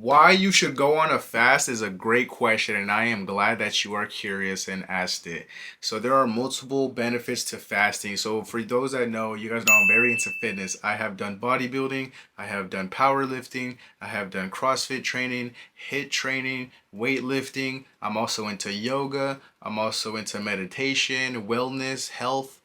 Why you should go on a fast is a great question, and I am glad that you are curious and asked it. So there are multiple benefits to fasting. So for those that know, you guys know I'm very into fitness. I have done bodybuilding, I have done powerlifting, I have done CrossFit training, HIIT training, weightlifting. I'm also into yoga. I'm also into meditation, wellness, health.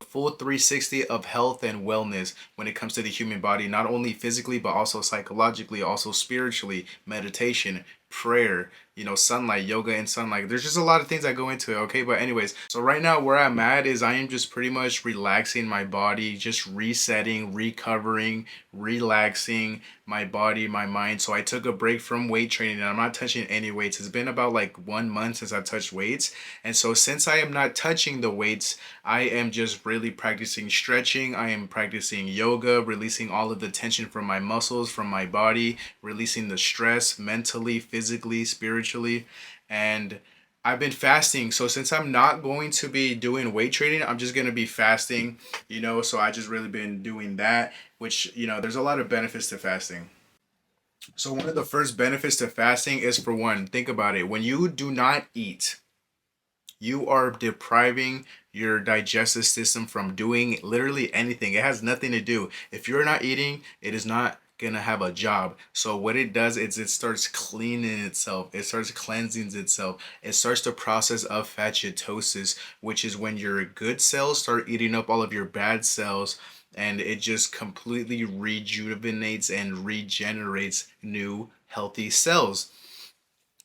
Full 360 of health and wellness when it comes to the human body, not only physically, but also psychologically, also spiritually, meditation, prayer, sunlight, yoga and sunlight. There's just a lot of things that go into it, okay? But anyways, so right now where I'm at is I am just pretty much relaxing my body, just resetting, recovering, relaxing my body, my mind. So I took a break from weight training and I'm not touching any weights. It's been about like 1 month since I've touched weights. And so since I am not touching the weights, I am just really practicing stretching. I am practicing yoga, releasing all of the tension from my muscles, from my body, releasing the stress mentally, physically, spiritually. And I've been fasting. So since I'm not going to be doing weight training, I'm just going to be fasting, so I just really been doing that, which, there's a lot of benefits to fasting. So one of the first benefits to fasting is, for one, think about it. When you do not eat, you are depriving your digestive system from doing literally anything. It has nothing to do. If you're not eating, it is not gonna have a job. So what it does is it starts cleaning itself. It starts cleansing itself. It starts the process of phagocytosis, which is when your good cells start eating up all of your bad cells, and it just completely rejuvenates and regenerates new healthy cells,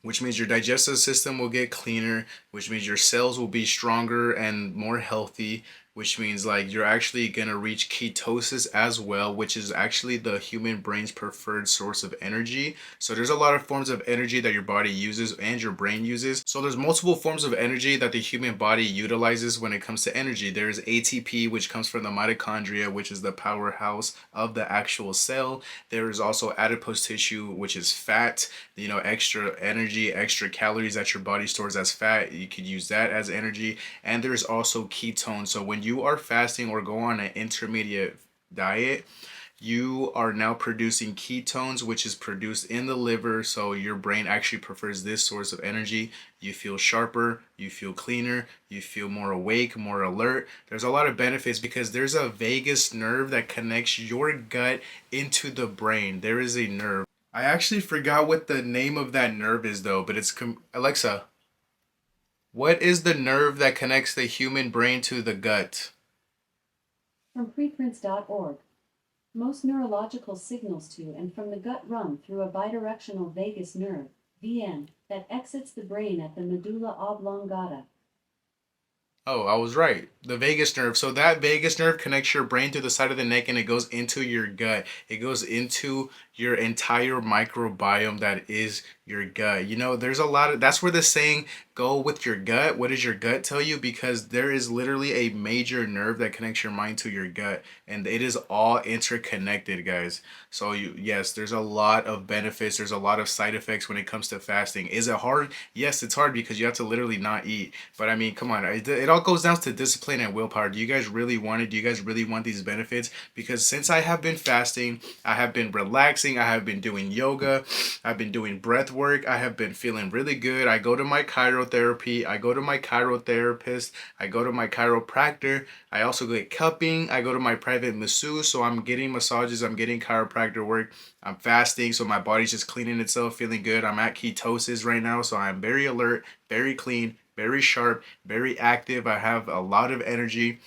which means your digestive system will get cleaner, which means your cells will be stronger and more healthy, which means like you're actually going to reach ketosis as well, which is actually the human brain's preferred source of energy. So there's a lot of forms of energy that your body uses and your brain uses. So there's multiple forms of energy that the human body utilizes when it comes to energy. There's ATP, which comes from the mitochondria, which is the powerhouse of the actual cell. There is also adipose tissue, which is fat, extra energy, extra calories that your body stores as fat. You could use that as energy. And there's also ketones. So when you are fasting or go on an intermediate diet, you are now producing ketones, which is produced in the liver. So your brain actually prefers this source of energy. You feel sharper, you feel cleaner, you feel more awake, more alert. There's a lot of benefits because there's a vagus nerve that connects your gut into the brain. There is a nerve. I actually forgot what the name of that nerve is though, but Alexa, what is the nerve that connects the human brain to the gut? From preprints.org. Most neurological signals to and from the gut run through a bidirectional vagus nerve, VN, that exits the brain at the medulla oblongata. Oh, I was right. The vagus nerve. So that vagus nerve connects your brain to the side of the neck and it goes into your gut. It goes into your entire microbiome that is your gut. There's a lot of that's where the saying go with your gut. What does your gut tell you? Because there is literally a major nerve that connects your mind to your gut, and it is all interconnected, guys. So yes, there's a lot of benefits. There's a lot of side effects when it comes to fasting. Is it hard? Yes, it's hard because you have to literally not eat. But I mean, come on, it all goes down to discipline and willpower. Do you guys really want it? Do you guys really want these benefits? Because since I have been fasting, I have been relaxing. I have been doing yoga. I've been doing breath work. I have been feeling really good. I go to my chirotherapy. I go to my chirotherapist. I go to my chiropractor. I also get cupping. I go to my private masseuse. So I'm getting massages. I'm getting chiropractor work. I'm fasting. So my body's just cleaning itself, feeling good. I'm at ketosis right now. So I'm very alert, very clean, very sharp, very active. I have a lot of energy.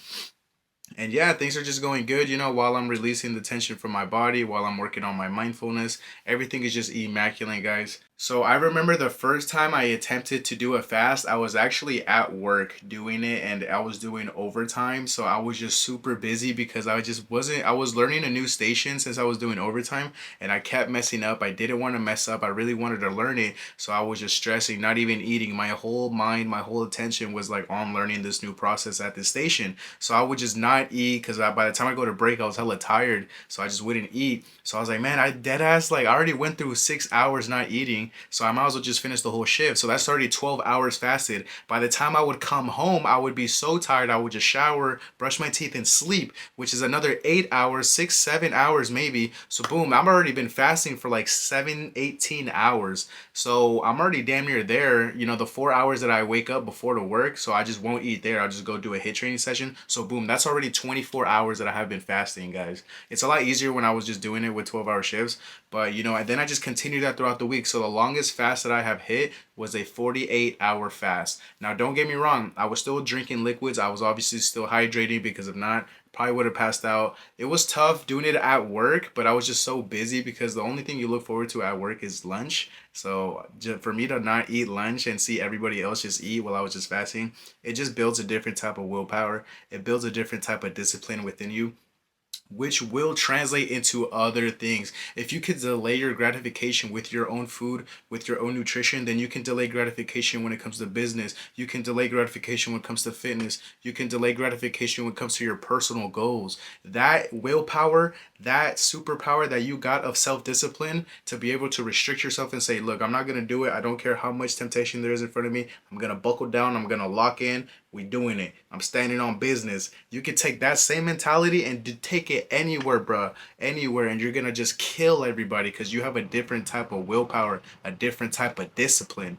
And yeah, things are just going good, while I'm releasing the tension from my body, while I'm working on my mindfulness. Everything is just immaculate, guys. So I remember the first time I attempted to do a fast, I was actually at work doing it and I was doing overtime. So I was just super busy because I was learning a new station since I was doing overtime and I kept messing up. I didn't want to mess up. I really wanted to learn it. So I was just stressing, not even eating. My whole mind, my whole attention was like on learning this new process at this station. So I would just not eat because by the time I go to break, I was hella tired. So I just wouldn't eat. So I was like, man, I dead ass, like I already went through 6 hours not eating. fasting, so I might as well just finish the whole shift. So that's already 12 hours fasted. By the time I would come home, I would be so tired. I would just shower, brush my teeth, and sleep, which is another 8 hours, 6, 7 hours maybe. So boom, I'm already been fasting for like 7, 18 hours. So I'm already damn near there. You know, the 4 hours that I wake up before to work, so I just won't eat there. I'll just go do a hit training session. So boom, that's already 24 hours that I have been fasting, guys. It's a lot easier when I was just doing it with 12-hour shifts. But you know, and then I just continued that throughout the week. So the longest fast that I have hit was a 48-hour fast. Now, don't get me wrong, I was still drinking liquids. I was obviously still hydrating, because if not, probably would have passed out. It was tough doing it at work, but I was just so busy because the only thing you look forward to at work is lunch. So for me to not eat lunch and see everybody else just eat while I was just fasting, it just builds a different type of willpower. It builds a different type of discipline within you, which will translate into other things. If you could delay your gratification with your own food, with your own nutrition, then you can delay gratification when it comes to business. You can delay gratification when it comes to fitness. You can delay gratification when it comes to your personal goals. That willpower, that superpower that you got of self-discipline to be able to restrict yourself and say, look, I'm not going to do it. I don't care how much temptation there is in front of me. I'm going to buckle down. I'm going to lock in. We doing it. I'm standing on business. You can take that same mentality and take it anywhere, bro. Anywhere, and you're gonna just kill everybody because you have a different type of willpower, a different type of discipline.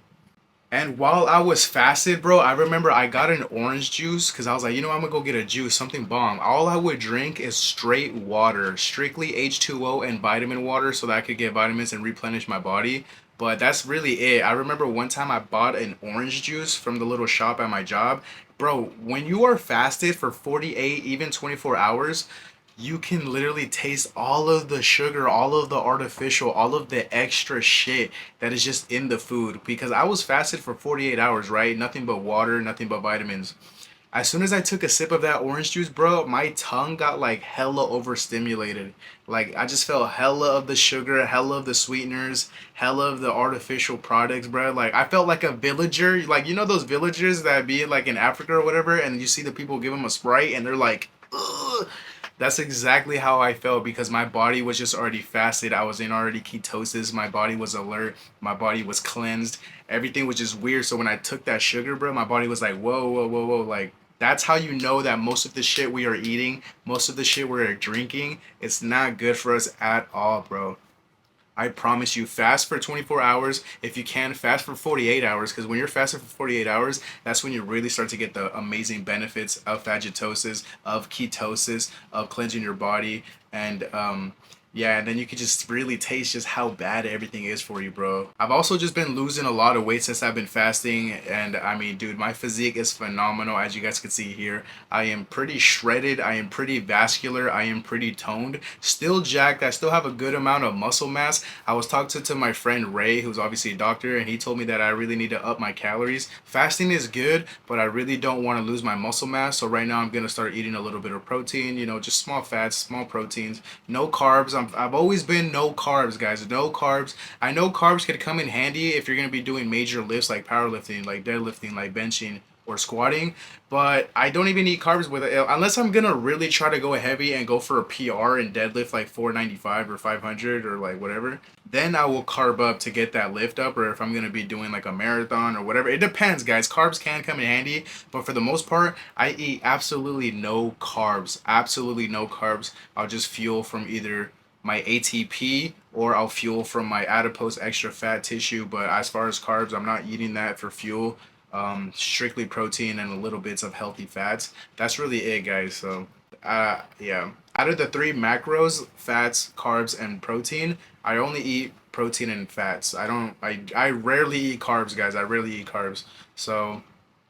And while I was fasted, bro, I remember I got an orange juice because I was like, you know, I'm gonna go get a juice, something bomb. All I would drink is straight water, strictly H2O and vitamin water so that I could get vitamins and replenish my body. But that's really it. I remember one time I bought an orange juice from the little shop at my job. Bro, when you are fasted for 48, even 24 hours, you can literally taste all of the sugar, all of the artificial, all of the extra shit that is just in the food. Because I was fasted for 48 hours, right? Nothing but water, nothing but vitamins. As soon as I took a sip of that orange juice, bro, my tongue got like hella overstimulated. Like I just felt hella of the sugar, hella of the sweeteners, hella of the artificial products, bro. Like I felt like a villager. Like you know those villagers that be like in Africa or whatever, and you see the people give them a Sprite and they're like, ugh. That's exactly how I felt because my body was just already fasted. I was in already ketosis. My body was alert. My body was cleansed. Everything was just weird. So when I took that sugar, bro, my body was like, whoa, whoa, whoa, whoa. Like, that's how you know that most of the shit we are eating, most of the shit we're drinking, it's not good for us at all, bro. I promise you, fast for 24 hours. If you can, fast for 48 hours. Because when you're fasting for 48 hours, that's when you really start to get the amazing benefits of phagitosis, of ketosis, of cleansing your body. And yeah, and then you can just really taste just how bad everything is for you, bro. I've also just been losing a lot of weight since I've been fasting. And I mean, dude, my physique is phenomenal, as you guys can see here. I am pretty shredded. I am pretty vascular. I am pretty toned. Still jacked. I still have a good amount of muscle mass. I was talking to my friend Ray, who's obviously a doctor, and he told me that I really need to up my calories. Fasting is good, but I really don't want to lose my muscle mass. So right now I'm going to start eating a little bit of protein, you know, just small fats, small proteins, no carbs. I've always been no carbs, guys. No carbs. I know carbs could come in handy if you're going to be doing major lifts like powerlifting, like deadlifting, like benching, or squatting, but I don't even eat carbs with it unless I'm gonna really try to go heavy and go for a PR and deadlift like 495 or 500 or like whatever. Then I will carb up to get that lift up, or if I'm gonna be doing like a marathon or whatever. It depends, guys. Carbs can come in handy, but for the most part, I eat absolutely no carbs. Absolutely no carbs. I'll just fuel from either my ATP or I'll fuel from my adipose extra fat tissue. But as far as carbs, I'm not eating that for fuel. Strictly protein and a little bits of healthy fats. That's really it, guys. So, yeah. Out of the three macros, fats, carbs, and protein, I only eat protein and fats. I don't. I rarely eat carbs, guys. I rarely eat carbs. So.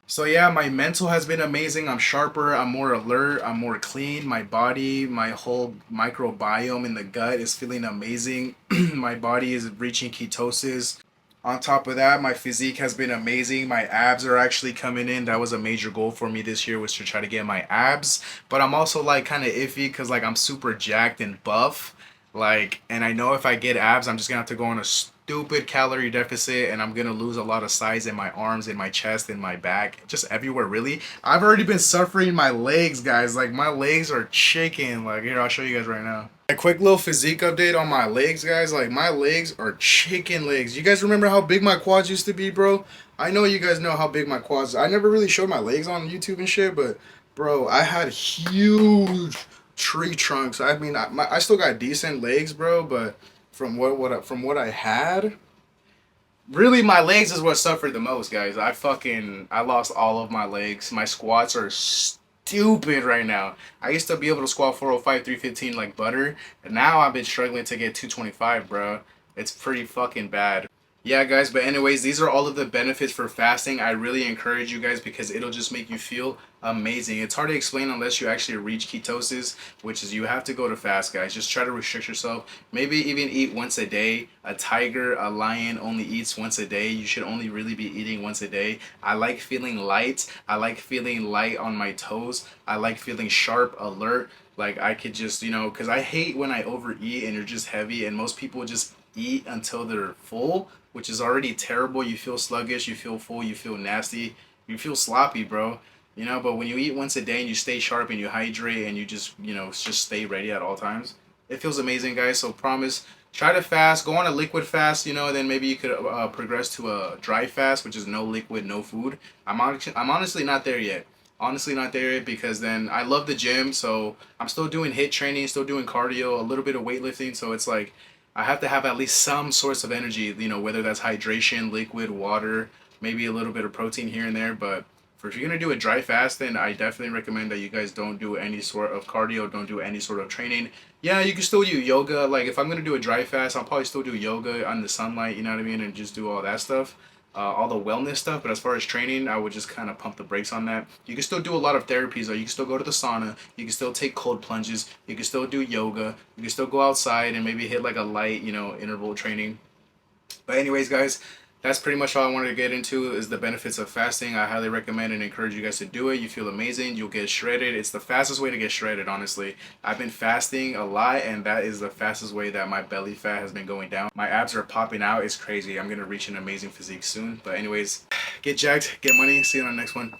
So yeah, my mental has been amazing. I'm sharper, I'm more alert, I'm more clean. My body, my whole microbiome in the gut is feeling amazing. My body is reaching ketosis. On top of that, my physique has been amazing. My abs are actually coming in. That was a major goal for me this year, was to try to get my abs. But I'm also like kind of iffy because like I'm super jacked and buff. Like, and I know if I get abs, I'm just gonna have to go on a stupid calorie deficit, and I'm gonna lose a lot of size in my arms, in my chest, in my back, just everywhere. Really, I've already been suffering my legs, guys. Like my legs are chicken. Like here, I'll show you guys right now. A quick little physique update on my legs, guys. Like my legs are chicken legs. You guys remember how big my quads used to be, bro? I know you guys know how big my quads. I never really showed my legs on YouTube and shit, but bro, I had huge tree trunks. I mean, I still got decent legs, bro, but from what I had, really my legs is what suffered the most, guys. I lost all of my legs. My squats are stupid right now. I used to be able to squat 405, 315 like butter, and now I've been struggling to get 225, bro. It's pretty fucking bad. Yeah, guys, but anyways, these are all of the benefits for fasting. I really encourage you guys because it'll just make you feel amazing. It's hard to explain unless you actually reach ketosis, which is you have to go to fast, guys. Just try to restrict yourself. Maybe even eat once a day. A tiger, a lion only eats once a day. You should only really be eating once a day. I like feeling light. I like feeling light on my toes. I like feeling sharp, alert. Like I could just, because I hate when I overeat and you're just heavy, and most people just eat until they're full, which is already terrible. You feel sluggish, you feel full, you feel nasty, you feel sloppy, bro. But when you eat once a day and you stay sharp and you hydrate and you just stay ready at all times, it feels amazing, guys. So promise, try to fast, go on a liquid fast, and then maybe you could progress to a dry fast, which is no liquid, no food. I'm honestly not there yet. Honestly, not there yet because then I love the gym, so I'm still doing hit training, still doing cardio, a little bit of weightlifting. So it's like I have to have at least some source of energy, whether that's hydration, liquid, water, maybe a little bit of protein here and there. But if you're gonna do a dry fast, then I definitely recommend that you guys don't do any sort of cardio, don't do any sort of training. Yeah, you can still do yoga. Like if I'm gonna do a dry fast, I'll probably still do yoga on the sunlight. You know what I mean, and just do all that stuff. All the wellness stuff, but as far as training, I would just kind of pump the brakes on that. You can still do a lot of therapies, though. You can still go to the sauna. You can still take cold plunges. You can still do yoga. You can still go outside and maybe hit like a light, interval training. But anyways, guys, that's pretty much all I wanted to get into is the benefits of fasting. I highly recommend and encourage you guys to do it. You feel amazing. You'll get shredded. It's the fastest way to get shredded, honestly. I've been fasting a lot, and that is the fastest way that my belly fat has been going down. My abs are popping out. It's crazy. I'm going to reach an amazing physique soon. But anyways, get jacked, get money. See you on the next one.